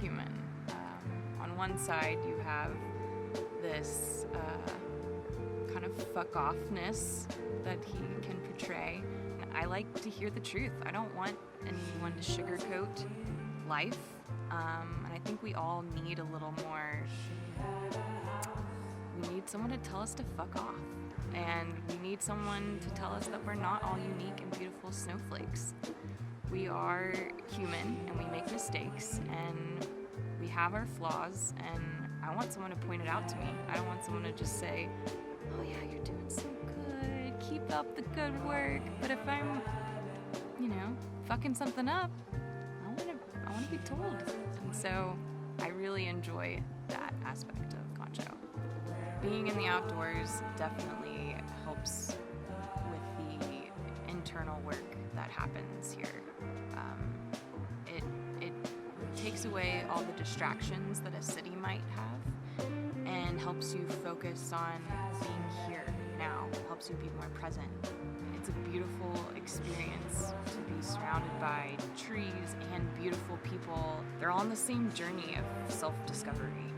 human. On one side, you have this kind of fuck-offness that he can portray. I like to hear the truth. I don't want anyone to sugarcoat life, and I think we all need a little more. We need someone to tell us to fuck off, and we need someone to tell us that we're not all unique and beautiful snowflakes. We are human, and we make mistakes, and we have our flaws, and I want someone to point it out to me. I don't want someone to just say, oh yeah, you're doing so good, keep up the good work. But if I'm, fucking something up, I want to be told. And so I really enjoy that aspect of Concho. Being in the outdoors definitely helps with the internal work that happens here. It takes away all the distractions that a city might have and helps you focus on being here now, helps you be more present. It's a beautiful experience to be surrounded by trees and beautiful people. They're all on the same journey of self-discovery.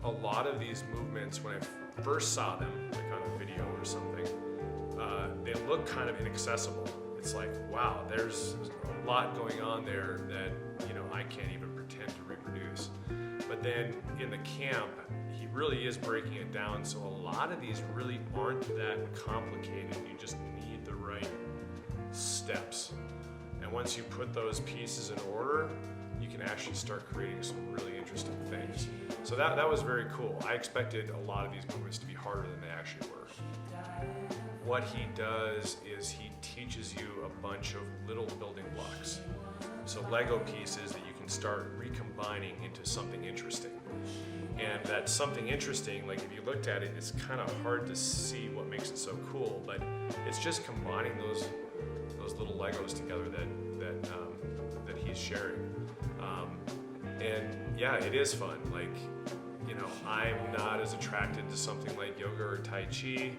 A lot of these movements, when I first saw them, like on a video or something, they look kind of inaccessible. It's like, wow, there's a lot going on there that, I can't even pretend to reproduce. But then in the camp, he really is breaking it down, so a lot of these really aren't that complicated. You just need the right steps. And once you put those pieces in order, you can actually start creating some really interesting things. So that was very cool. I expected a lot of these movements to be harder than they actually were. What he does is he teaches you a bunch of little building blocks. So Lego pieces that you can start recombining into something interesting. And that something interesting, like if you looked at it, it's kind of hard to see what makes it so cool, but it's just combining those little Legos together that he's sharing. And yeah, it is fun. Like, I'm not as attracted to something like yoga or Tai Chi,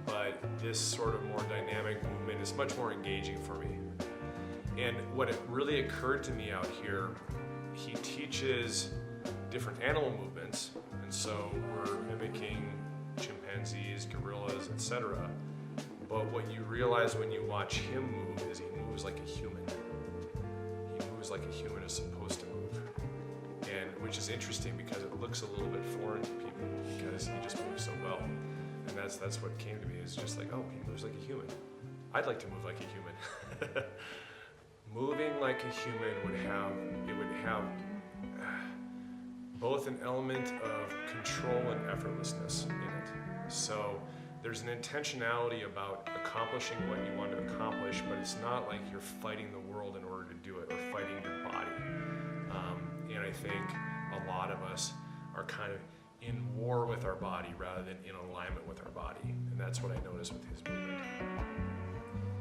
but this sort of more dynamic movement is much more engaging for me. And what it really occurred to me out here, he teaches different animal movements, and so we're mimicking chimpanzees, gorillas, etc. But what you realize when you watch him move is he moves like a human. He moves like a human is supposed to move, and which is interesting because it looks a little bit foreign to people because he just moves so well. And that's what came to me, is just like, oh, he moves like a human. I'd like to move like a human. Moving like a human would have both an element of control and effortlessness in it. So there's an intentionality about accomplishing what you want to accomplish, but it's not like you're fighting the world in order to do it or fighting your body. And I think a lot of us are kind of in war with our body rather than in alignment with our body. And that's what I noticed with his movement.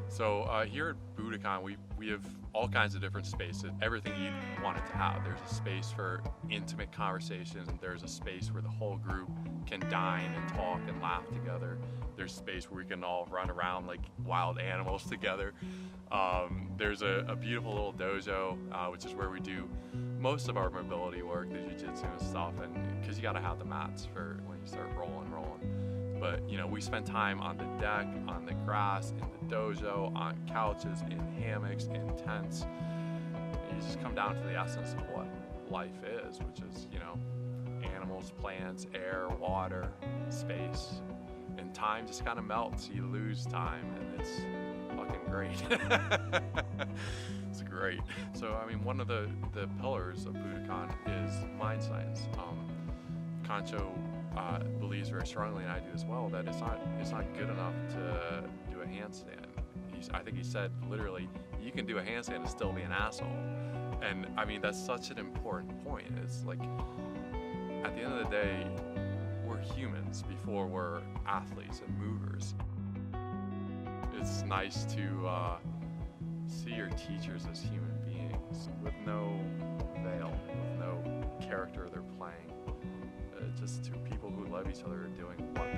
So here at Budokon, we have all kinds of different spaces, everything you want it to have. There's a space for intimate conversations, and there's a space where the whole group can dine and talk and laugh together. There's space where we can all run around like wild animals together. There's a beautiful little dojo, which is where we do most of our mobility work, the jiu-jitsu and stuff, and because you gotta have the mats for when you start rolling. But we spend time on the deck, on the grass, in the dojo, on couches, in hammocks, in tents. And you just come down to the essence of what life is, which is, animals, plants, air, water, space. And time just kind of melts. You lose time, and it's fucking great. It's great. So, one of the pillars of Budokon is mind science. Concho believes very strongly, and I do as well, that it's not good enough to do a handstand. I think he said literally, you can do a handstand and still be an asshole. And that's such an important point. It's like, at the end of the day, we're humans before we're athletes and movers. It's nice to see your teachers as human beings with no veil, with no character they're playing. Just two people who love each other are doing one